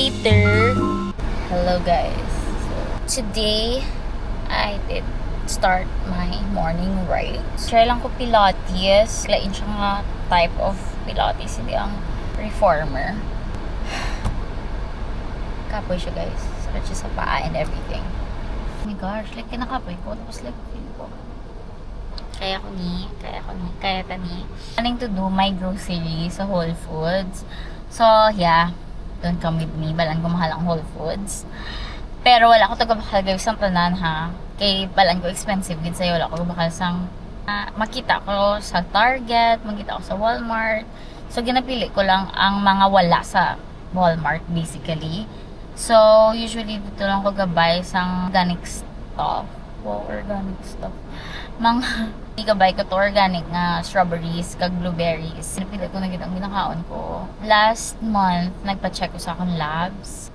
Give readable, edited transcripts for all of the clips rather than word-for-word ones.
later. Hello guys. So, today, I did start my morning ride. Try lang ko Pilates. Lain siya nga type of Pilates. Hindi ang reformer. Kapoy siya guys. Sakit siya sa paa and everything. Oh my gosh. Like kinakapoy ko. Tapos like feel ko. Kaya ta ni. Planning to do my grocery sa Whole Foods. So, yeah. Don't come with me. Balan ko mahal ang Whole Foods. Pero wala ko tagabakal guys ang tanan ha. Kay balan ko expensive gid sa'yo. Wala ko bakal sang makita ko sa Target, makita ko sa Walmart. So, ginapili ko lang ang mga wala sa Walmart basically. So, usually dito lang ko gabay sang organic stuff. Wow, organic stuff. Mga gabay ko to organic nga strawberries kag blueberries. Pinapili ko na gid ang ginakaon ko. Last month, nagpa-check ko sa akong labs.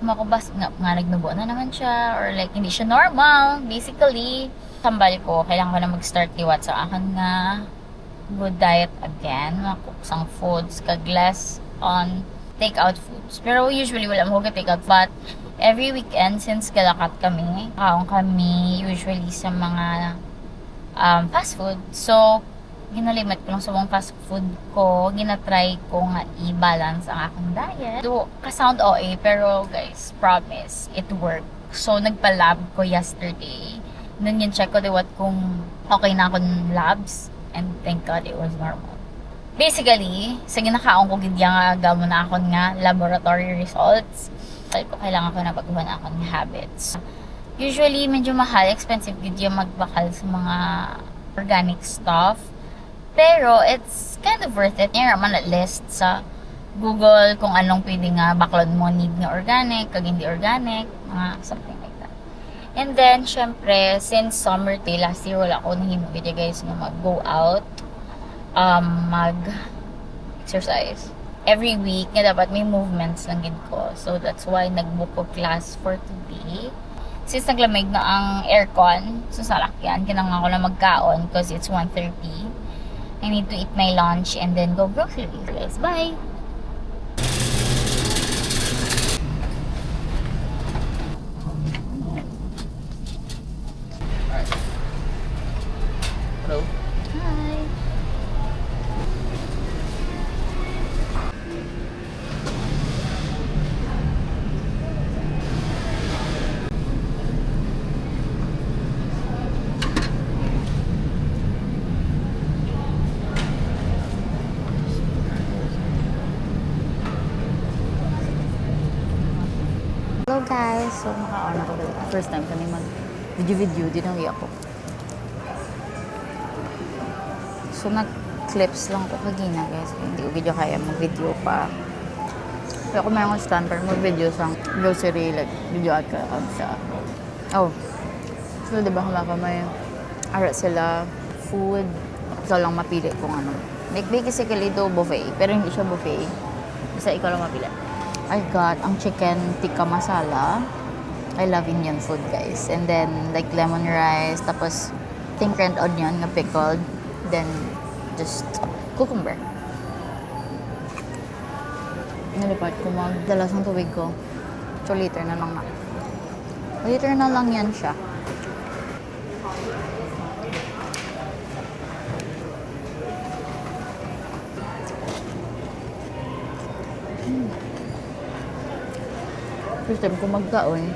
Makubas nga nagnubo na naman siya or like hindi siya normal. Basically, tambal ko, kailangan ko na mag-start liwat sa akin nga good diet again. Makook sang foods kag less on take-out foods. Pero usually wala mo take-out, but every weekend since galakat kami, kaon kami usually sa mga fast food. So, ginalimit ko lang sa mga fast food ko. Ginatry ko nga i-balance ang aking diet. So, ka-sound OA, pero guys, promise, it worked. So, nagpa-lab ko yesterday. Nun yun check ko diwat kung okay na akong labs. And thank God it was normal. Basically, sa ginakaon ko gidya nga gamo na akong nga laboratory results. Sabi ko, kailangan ko na baguhan akong habits. Usually, medyo mahal, expensive gidya magbakal sa mga organic stuff. Pero, it's kind of worth it. Ngayon naman at list sa Google kung anong pwede nga baklod mo need nga organic, kag hindi organic, mga something like that. And then, syempre, since summer day, last year wala ko nahimugid guys nga mag-go out, mag-exercise. Every week, nga dapat may movements lang gid ko. So, that's why nag-book ko class for today. Since naglamig na ang aircon, so sa lakyan, kinanga ko na magkaon because it's 1:30. I need to eat my lunch and then go groceries. Guys, bye! Hello. Hi! Hello guys! So, maka-on ako. First time kami mag-video-video. Dinangi ako. So, nag-clips lang ko kagina guys. Hindi ko video kaya mag-video pa. Pero kung mayroong stand para mag-video sa grocery, like, video at ka sa... Oh. So, diba kumaka may arat sila, food. So, lang mapili kung ano. Like, basically ito buffet. Pero hindi siya buffet. Basta ikaw lang mapili. I got ang chicken tikka masala. I love Indian food, guys. And then, like, lemon rice. Tapos, think red onion na pickled. Then, just cucumber. Nalipat ko magdalas ng tubig ko. 2 liter na lang na. 2 liter na lang yan siya. First time ko magkaon.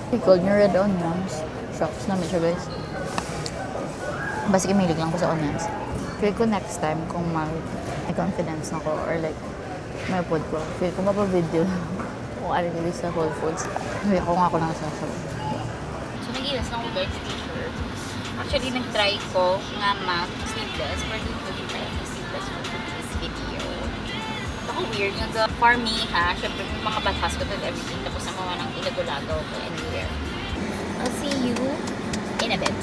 Pickled yung red onions. Shocks namin siya, guys. Basta kimilig lang ko sa onions. Feel ko next time kung may confidence na ko or like may food ko. Feel ko mapa-video kung ano nila sa Whole Foods. Hindi ako nga ako lang sasabi. So, nag-ilas lang ko guys t-shirt. Actually, nag-try ko nga sleeveless. Pero dito ko din tayo sa sleeveless for this video. Ako weird nga for me ha. Siyempre, makabatas ko and everything. Tapos ang mga nang ilagaw-lagaw ko anywhere. I'll see you in a bit.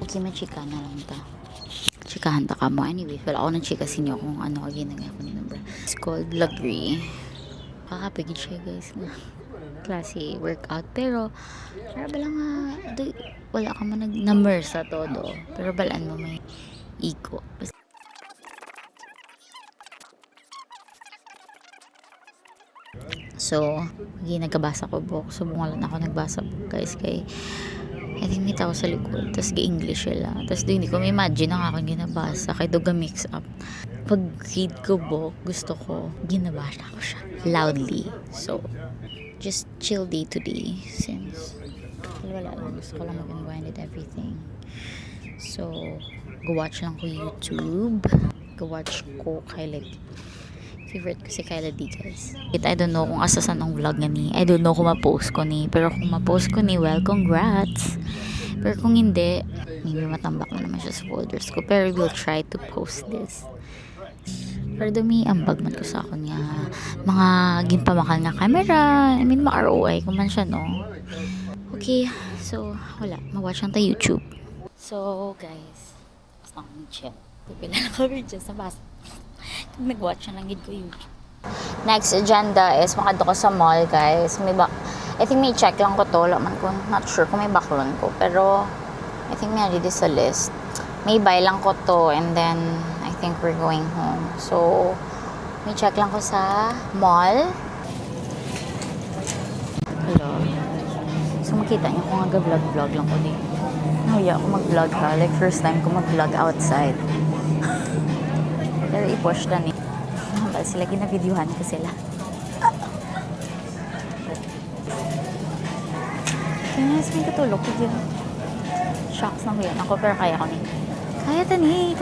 Okay, machika na lang ta. Chikahan ta ka mo. Anyway, wala ako ng chika sinyo kung ano kagina nga ako ni number. It's called Lagree. Kakapigid siya guys. klase workout. Pero bala nga, wala ka man nag-number sa todo. Pero balaan mo may iko. So, nagkabasa ko book. So, bungalan ako nagbasa book, guys. Kay, I think may tao sa likod. Tapos, gi-English sila. Tapos, hindi ko ma-imagine ang aking ginabasa. Kaya, doon mix up. Pag read ko book, gusto ko, ginabasa ko siya loudly. So, just chill day to day. Since, wala lang. Gusto ko lang mag-unwind and everything. So, go-watch lang ko YouTube. Go-watch ko highlight. Favorite ko si Kyla D, guys. I don't know kung asasan ang vlog nga ni. I don't know kung ma-post ko ni. Pero kung ma-post ko ni, well, congrats. Pero kung hindi, maybe matambak na naman siya sa folders ko. Pero we'll try to post this. Pero dumi, ambag man ko sa akon nga. Mga gimpamakal nga camera. I mean, mga ROI kung man siya, no? Okay, so, wala. Ma-watch lang tayo YouTube. So, guys. Basta akong chill. Pipila na kami dyan sa basa. Kung nag-watch na lang ko YouTube. Next agenda is makadto ko sa mall, guys. I think may check lang ko to. Not sure kung may baklon ko. Pero, I think may already sa list. May buy lang ko to and then, I think we're going home. So, may check lang ko sa mall. Hello. So, makita niyo kung vlog lang ko din. Nahuya ako mag-vlog ha. Like, first time ko mag-vlog outside. Pero i-push na ni. Mahal sila, ginavideohan ko sila. Kaya may katulog ko dyan. Shocks na huyan ako, pero kaya ko ni. Kaya tani.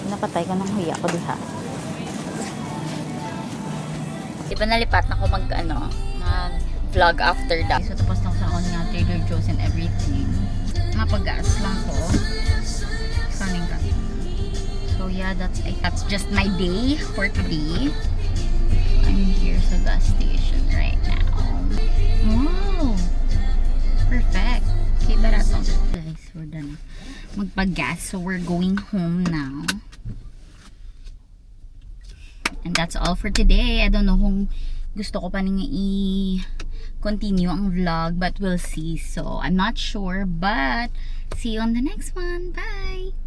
Napatay ko ng huya ko diha. Diba nalipat na ako mag-vlog after that. So tapos na ako sa ako nga Trader Joe's and everything. Mapag-gas lang ko. Saning ka. So yeah, that's just my day for today. I'm here sa gas station right now. Wow! Perfect. Okay, barato. Guys, we're done. Magpag-gas. So we're going home now. And that's all for today. I don't know kung gusto ko pa nang i-continue ang vlog, but we'll see. So I'm not sure, but see you on the next one. Bye!